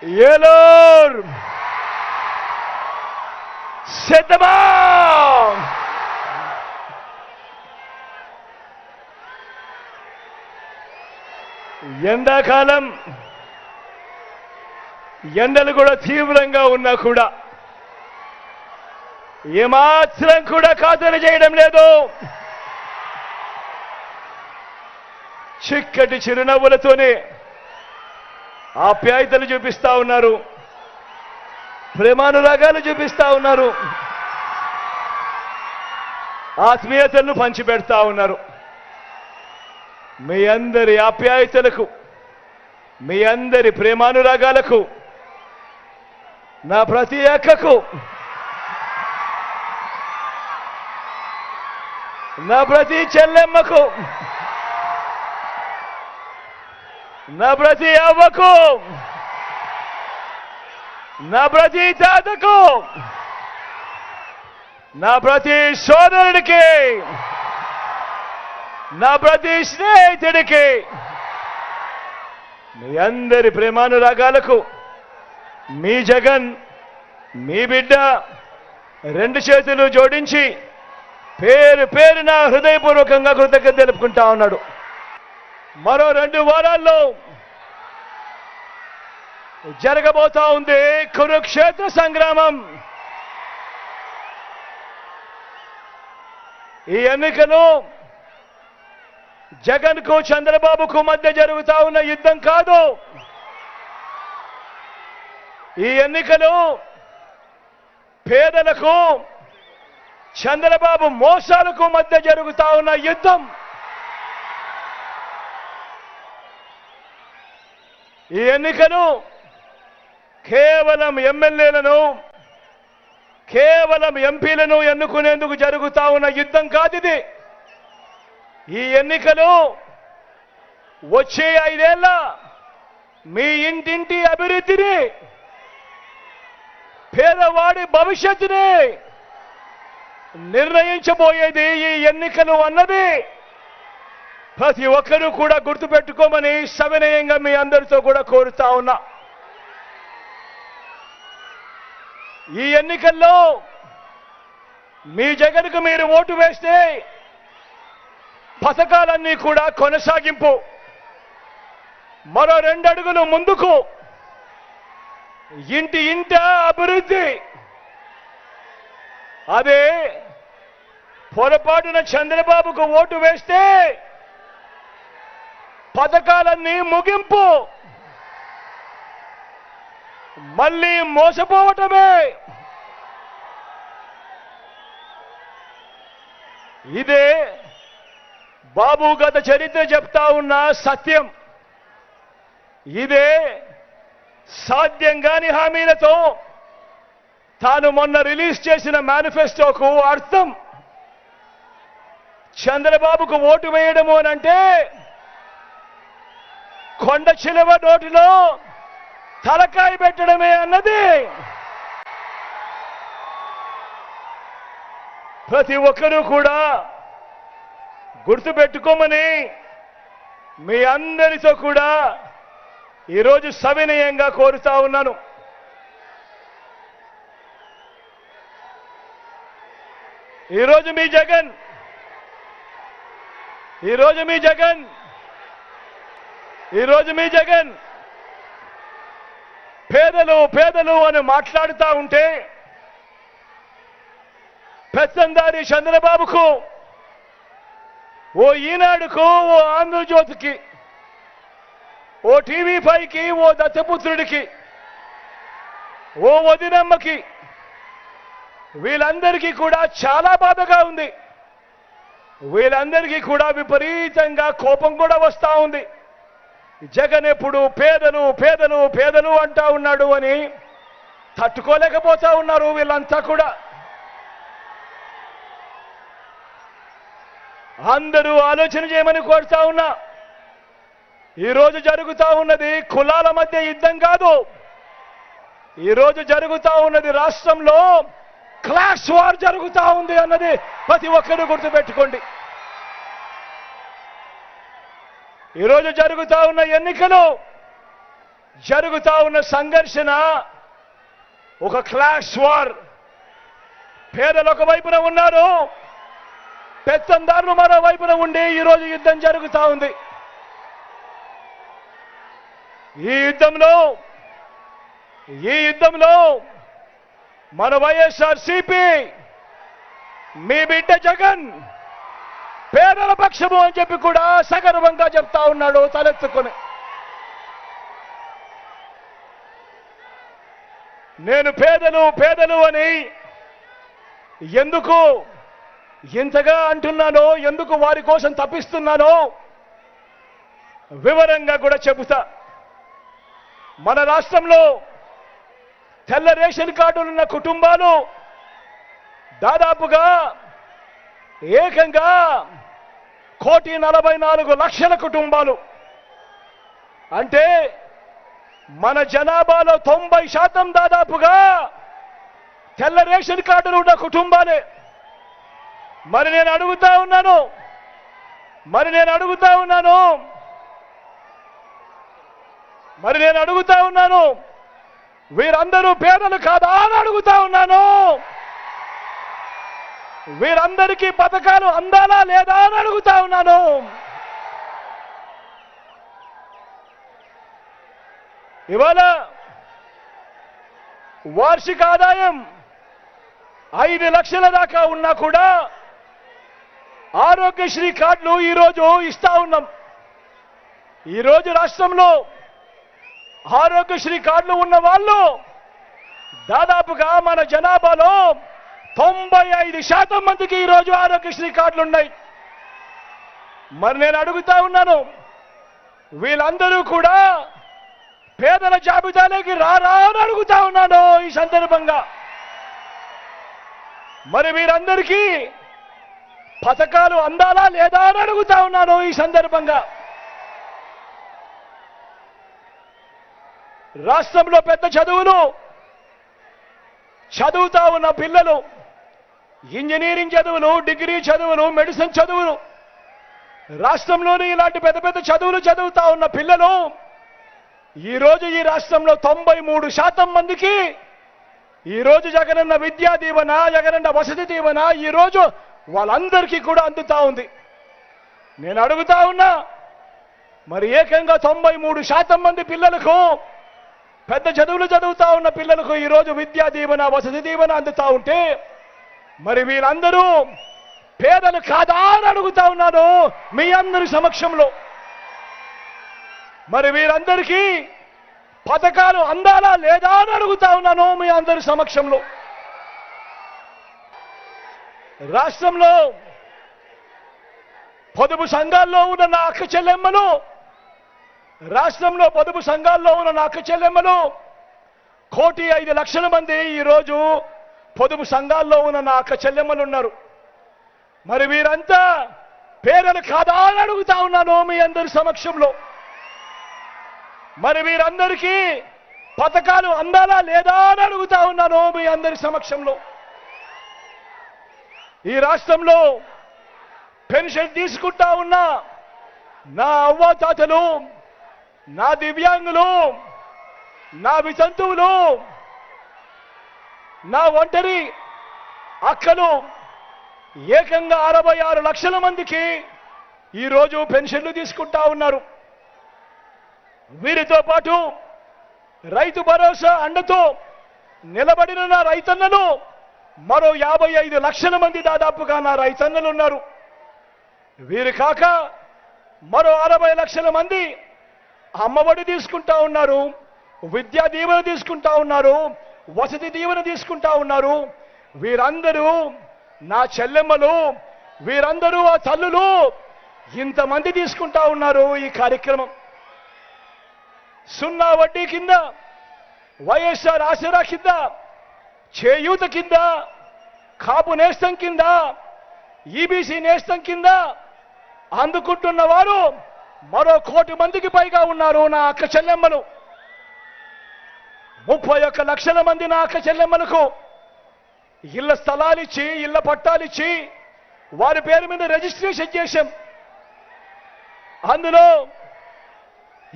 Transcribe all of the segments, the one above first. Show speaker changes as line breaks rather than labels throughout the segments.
ఏలూరు సిద్ధమా? ఎండాకాలం ఎండలు కూడా తీవ్రంగా ఉన్నా కూడా ఏమాత్రం కూడా ఖాతరు చేయడం లేదు. చిక్కటి చిరునవ్వులతోనే ఆప్యాయతలు చూపిస్తా ఉన్నారు, ప్రేమానురాగాలు చూపిస్తా ఉన్నారు, ఆత్మీయతలను పంచిపెడతా ఉన్నారు. మీ అందరి ఆప్యాయతలకు, మీ అందరి ప్రేమానురాగాలకు, నా ప్రతి అక్కకు, నా ప్రతి చెల్లెమ్మకు, నా ప్రతి అవ్వకు, నా ప్రతి తాతకు, నా ప్రతి సోదరుడికి, నా ప్రతి స్నేహితుడికి, మీ అందరి ప్రేమానురాగాలకు మీ జగన్, మీ బిడ్డ రెండు చేతులు జోడించి పేరు పేరున హృదయపూర్వకంగా కృతజ్ఞత తెలుపుకుంటా ఉన్నాడు. మరో 2 వారాల్లో జరగబోతా ఉంది కురుక్షేత్ర సంగ్రామం. ఈ ఎన్నికలు జగన్కు చంద్రబాబుకు మధ్య జరుగుతా ఉన్న యుద్ధం కాదు. ఈ ఎన్నికలు పేదలకు చంద్రబాబు మోసాలకు మధ్య జరుగుతా ఉన్న యుద్ధం. ఈ ఎన్నికలు కేవలం ఎమ్మెల్యేలను, కేవలం ఎంపీలను ఎన్నుకునేందుకు జరుగుతా ఉన్న యుద్ధం కాదు ఇది. ఈ ఎన్నికలు వచ్చే 5 ఏళ్ల మీ ఇంటింటి అభివృద్ధిని, పేదవాడి భవిష్యత్తుని నిర్ణయించబోయేది ఈ ఎన్నికలు అన్నది ప్రతి ఒక్కరూ కూడా గుర్తుపెట్టుకోమని సవినయంగా మీ అందరితో కూడా కోరుతా ఉన్నా. ఈ ఎన్నికల్లో మీ జగన్కు మీరు ఓటు వేస్తే పథకాలన్నీ కూడా కొనసాగింపు, మరో 2 అడుగులు ముందుకు, ఇంట అభివృద్ధి. అదే పొరపాటున చంద్రబాబుకు ఓటు వేస్తే పథకాలన్నీ ముగింపు, మళ్ళీ మోసపోవటమే. ఇదే బాబు గత చరిత్ర చెప్తా ఉన్న సత్యం. ఇదే సాధ్యం కాని హామీలతో తాను మొన్న రిలీజ్ చేసిన మేనిఫెస్టోకు అర్థం. చంద్రబాబుకు ఓటు వేయడము అనంటే కొండ చిలువ నోటిలో తలకాయ పెట్టడమే అన్నది. ప్రతి ఒక్కరూ కూడా గుర్తుపెట్టుకోమని మీ అందరితో కూడా ఈరోజు సవినయంగా కోరుతా ఉన్నాను. ఈరోజు మీ జగన్ పేదలు అని మాట్లాడుతూ ఉంటే పెత్తందారి చంద్రబాబుకు, ఓ ఈనాడుకు, ఓ ఆంధ్రజ్యోతికి, ఓ టీవీ5కి, ఓ దత్తపుత్రుడికి, ఓ వదినమ్మకి, వీళ్ళందరికీ కూడా చాలా బాధగా ఉంది. వీళ్ళందరికీ కూడా విపరీతంగా కోపం కూడా వస్తూ ఉంది. జగన్ ఎప్పుడు పేదలు అంటా ఉన్నాడు అని తట్టుకోలేకపోతా ఉన్నారు వీళ్ళంతా కూడా. అందరూ ఆలోచన చేయమని కోరుతా ఉన్నా. ఈరోజు జరుగుతా ఉన్నది కులాల మధ్య యుద్ధం కాదు. ఈరోజు జరుగుతా ఉన్నది రాష్ట్రంలో క్లాస్ వార్ జరుగుతా ఉంది అన్నది ప్రతి ఒక్కరూ గుర్తుపెట్టుకోండి. ఈరోజు జరుగుతా ఉన్న ఎన్నికలు జరుగుతా ఉన్న సంఘర్షణ ఒక క్లాష్ వార్. పేదలు ఒక వైపున ఉన్నారు, పెత్తందారులు మరో వైపున ఉండి ఈరోజు యుద్ధం జరుగుతా ఉంది. ఈ యుద్ధంలో మన వైఎస్ఆర్సీపీ, మీ బిడ్డ జగన్ పేదల పక్షము అని చెప్పి కూడా సగర్వంగా చెప్తా ఉన్నాడు తలెత్తుకొని. నేను పేదలు అని ఎందుకు ఇంతగా అంటున్నానో, ఎందుకు వారి కోసం తప్పిస్తున్నానో వివరంగా కూడా చెబుతా. మన రాష్ట్రంలో తెల్ల రేషన్ కార్డులున్న కుటుంబాలు దాదాపుగా ఏకంగా 1,44,00,000 కుటుంబాలు. అంటే మన జనాభాలో 90% దాదాపుగా తెల్ల రేషన్ కార్డులు ఉన్న కుటుంబాలే. మరి నేను అడుగుతా ఉన్నాను, వీరందరూ పేదలు కాదా అని అడుగుతా ఉన్నాను. వీరందరికీ పథకాలు అందాలా లేదా అని అడుగుతా ఉన్నాను. ఇవాళ వార్షిక ఆదాయం 5 లక్షల దాకా ఉన్నా కూడా ఆరోగ్యశ్రీ కార్డులు ఈరోజు ఇస్తా ఉన్నాం. ఈరోజు రాష్ట్రంలో ఆరోగ్యశ్రీ కార్డులు ఉన్న వాళ్ళు దాదాపుగా మన జనాభాలో 95% మందికి ఈరోజు ఆరోగ్యశ్రీ కార్డులు ఉన్నాయి. మరి నేను అడుగుతా ఉన్నాను, వీళ్ళందరూ కూడా పేదల జాబితాలోకి రారా అని అడుగుతా ఉన్నాను ఈ సందర్భంగా. మరి వీరందరికీ పథకాలు అందాలా లేదా అని అడుగుతా ఉన్నాను ఈ సందర్భంగా. రాష్ట్రంలో పెద్ద చదువులు చదువుతా ఉన్న పిల్లలు, ఇంజనీరింగ్ చదువులు, డిగ్రీ చదువులు, మెడిసిన్ చదువులు, రాష్ట్రంలోని ఇలాంటి పెద్ద పెద్ద చదువులు చదువుతా ఉన్న పిల్లలు ఈరోజు ఈ రాష్ట్రంలో 93% మందికి ఈరోజు జగనన్న విద్యా దీవెన, జగనన్న వసతి దీవెన ఈరోజు వాళ్ళందరికీ కూడా అందుతా ఉంది. నేను అడుగుతా ఉన్నా, మరి ఏకంగా 93% మంది పిల్లలకు, పెద్ద చదువులు చదువుతా ఉన్న పిల్లలకు ఈరోజు విద్యా దీవెన, వసతి దీవెన అందుతా ఉంటే మరి వీళ్ళందరూ పేదలు కాదా అని అడుగుతా ఉన్నాను మీ అందరి సమక్షంలో. మరి వీరందరికీ పథకాలు అందాలా లేదా అని అడుగుతా ఉన్నాను మీ అందరి సమక్షంలో. రాష్ట్రంలో పొదుపు సంఘాల్లో ఉన్న నా అక్క చెల్లెమ్మలు, 1,05,00,000 మంది ఈరోజు పొదుపు సంఘాల్లో ఉన్న నా అక్క చెల్లెమ్మలు ఉన్నారు. మరి వీరంతా పేదలు కాదా అని అడుగుతా ఉన్నాను మీ అందరి సమక్షంలో. మరి వీరందరికీ పథకాలు అందాలా లేదా అని అడుగుతా ఉన్నాను మీ అందరి సమక్షంలో. ఈ రాష్ట్రంలో పెన్షన్ తీసుకుంటా ఉన్నా నా అవ్వాతాతలు, నా దివ్యాంగులు, నా వితంతువులు, నా ఒంటరి అక్కలు ఏకంగా 66 లక్షల మందికి ఈరోజు పెన్షన్లు తీసుకుంటా ఉన్నారు. వీరితో పాటు రైతు భరోసా అండతో నిలబడిన నా రైతన్నలు మరో 55 లక్షల మంది దాదాపుగా నా రైతన్నలు ఉన్నారు. వీరు కాక మరో 60 లక్షల మంది అమ్మఒడి తీసుకుంటా ఉన్నారు, విద్యా దీవెన తీసుకుంటా ఉన్నారు, వసతి దీవెన తీసుకుంటా ఉన్నారు. వీరందరూ నా చెల్లెమ్మలు, వీరందరూ ఆ తల్లులు, ఇంతమంది తీసుకుంటా ఉన్నారు ఈ కార్యక్రమం. 0 వడ్డీ కింద, వైఎస్ఆర్ ఆసరా కింద, చేయూత కింద, కాపు నేస్తం కింద, ఈబీసీ నేస్తం కింద అందుకుంటున్న వారు మరో 1 కోటి మందికి పైగా ఉన్నారు నా అక్క చెల్లెమ్మలు. 31 లక్షల మంది నా అక్క చెల్లెమ్మలకు ఇళ్ల స్థలాలిచ్చి, ఇళ్ల పట్టాలిచ్చి వారి పేరు మీద రిజిస్ట్రేషన్ చేశాం. అందులో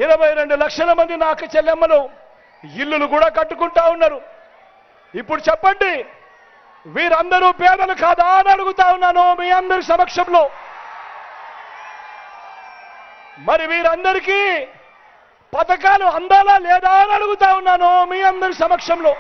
22 లక్షల మంది నా అక్క చెల్లెమ్మలు ఇల్లులు కూడా కట్టుకుంటా ఉన్నారు. ఇప్పుడు చెప్పండి, వీరందరూ పేదలు కాదా అని అడుగుతా ఉన్నాను మీ అందరి సమక్షంలో. మరి వీరందరికీ పథకాలు అందాలా లేదా అని అడుగుతా ఉన్నాను మీ అందరి సమక్షంలో.